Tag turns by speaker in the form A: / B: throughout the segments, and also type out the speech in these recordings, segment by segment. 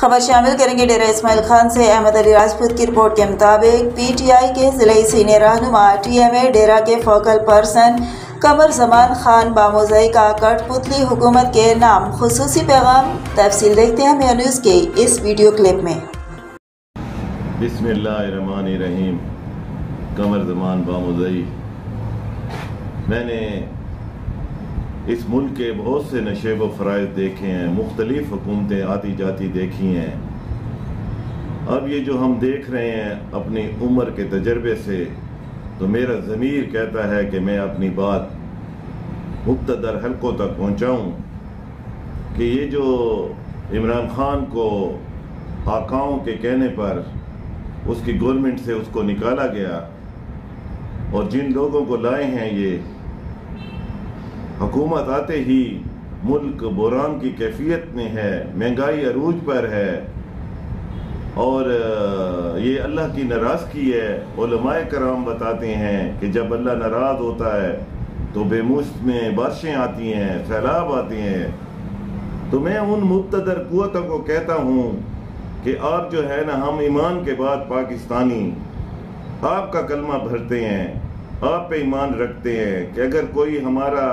A: خبر شامل کریں گے ڈیرہ اسماعیل خان سے احمد علی راجپوت کی رپورٹ کے مطابق پی ٹی آئی کے ضلعی سینئر رہنما ٹی ایم اے ڈیرہ کے فوکل پرسن قمر زمان خان باموزئی کا کٹ پتلی حکومت کے نام خصوصی پیغام۔ تفصیل دیکھتے ہیں میو نیوز کے اس ویڈیو کلپ میں۔
B: بسم اللہ الرحمن الرحیم۔ قمر زمان باموزئی، میں نے اس ملک کے بہت سے نشیب و فرائض دیکھے ہیں، مختلف حکومتیں آتی جاتی دیکھی ہیں۔ اب یہ جو ہم دیکھ رہے ہیں اپنی عمر کے تجربے سے، تو میرا ضمیر کہتا ہے کہ میں اپنی بات مقتدر حلقوں تک پہنچاؤں کہ یہ جو عمران خان کو آقاؤں کے کہنے پر اس کی گورنمنٹ سے اس کو نکالا گیا، اور جن لوگوں کو لائے ہیں، یہ حکومت آتے ہی ملک بحران کی کیفیت میں ہے، مہنگائی عروج پر ہے، اور یہ اللہ کی ناراضگی ہے۔ علماء کرام بتاتے ہیں کہ جب اللہ ناراض ہوتا ہے تو بے مشت میں بارشیں آتی ہیں، سیلاب آتے ہیں۔ تو میں ان مقتدر قوتوں کو کہتا ہوں کہ آپ جو ہے نا، ہم ایمان کے بعد پاکستانی آپ کا کلمہ بھرتے ہیں، آپ پہ ایمان رکھتے ہیں کہ اگر کوئی ہمارا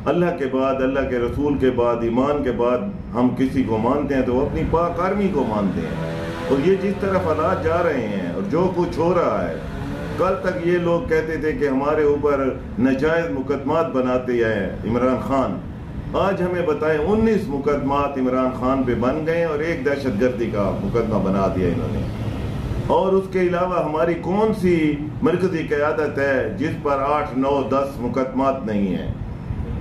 B: اللہ کے بعد، اللہ کے رسول کے بعد، ایمان کے بعد ہم کسی کو مانتے ہیں تو وہ اپنی پاک آرمی کو مانتے ہیں۔ اور یہ جس طرف حالات جا رہے ہیں اور جو کچھ ہو رہا ہے، کل تک یہ لوگ کہتے تھے کہ ہمارے اوپر ناجائز مقدمات بناتے ہیں عمران خان، آج ہمیں بتائیں 19 مقدمات عمران خان پہ بن گئے اور ایک دہشت گردی کا مقدمہ بنا دیا انہوں نے۔ اور اس کے علاوہ ہماری کون سی مرکزی قیادت ہے جس پر 8، 9، 10 مقدمات نہیں ہیں؟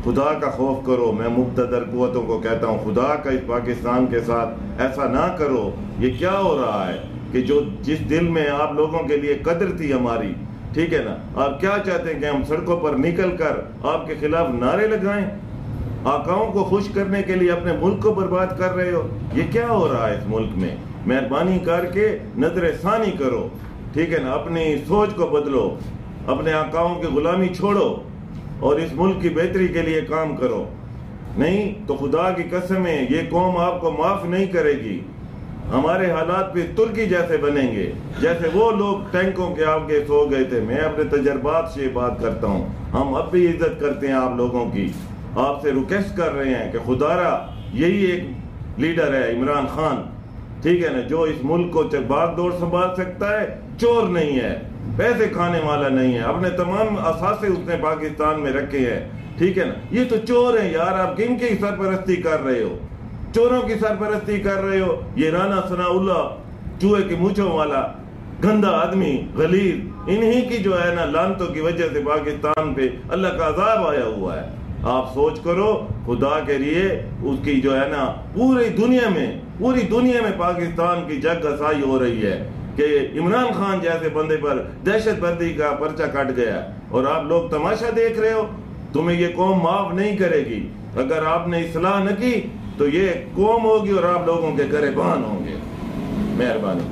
B: خدا کا خوف کرو۔ میں مقتدر قوتوں کو کہتا ہوں، خدا کا اس پاکستان کے ساتھ ایسا نہ کرو۔ یہ کیا ہو رہا ہے کہ جس دل میں آپ لوگوں کے لیے قدر تھی ہماری، ٹھیک ہے نا، آپ کیا چاہتے ہیں کہ ہم سڑکوں پر نکل کر آپ کے خلاف نعرے لگائیں؟ آقاؤں کو خوش کرنے کے لیے اپنے ملک کو برباد کر رہے ہو۔ یہ کیا ہو رہا ہے اس ملک میں؟ مہربانی کر کے نظر ثانی کرو، ٹھیک ہے نا، اپنی سوچ کو بدلو، اپنے آقاؤں کی غلامی چھوڑو اور اس ملک کی بہتری کے لیے کام کرو۔ نہیں تو خدا کی قسم ہے یہ قوم آپ کو معاف نہیں کرے گی۔ ہمارے حالات پہ ترکی جیسے بنیں گے، جیسے وہ لوگ ٹینکوں کے آگے سو گئے تھے۔ میں اپنے تجربات سے یہ بات کرتا ہوں، ہم اب بھی عزت کرتے ہیں آپ لوگوں کی، آپ سے ریکویسٹ کر رہے ہیں کہ خدا را یہی ایک لیڈر ہے عمران خان، ٹھیک ہے نا، جو اس ملک کو باغ دوڑ سنبھال سکتا ہے، چور نہیں ہے، پیسے کھانے والا نہیں ہے، اپنے تمام اثاثے اس نے پاکستان میں رکھے ہیں، ٹھیک ہے نا۔ یہ تو چور ہیں یار، آپ کن کی سرپرستی کر رہے ہو؟ چوروں کی سرپرستی کر رہے ہو۔ یہ رانا ثناء اللہ چوہے کی مونچھوں والا گندا آدمی، غلیظ، انہی کی جو ہے نا لعنتوں کی وجہ سے پاکستان پہ اللہ کا عذاب آیا ہوا ہے۔ آپ سوچ کرو، خدا کے لیے اس کی جو ہے نا پوری دنیا میں پاکستان کی جگ گسائی ہو رہی ہے کہ عمران خان جیسے بندے پر دہشت گردی کا پرچہ کٹ گیا، اور آپ لوگ تماشا دیکھ رہے ہو۔ تمہیں یہ قوم معاف نہیں کرے گی۔ اگر آپ نے اصلاح نہ کی تو یہ قوم ہوگی اور آپ لوگوں کے گریبان ہوں گے۔ مہربانی۔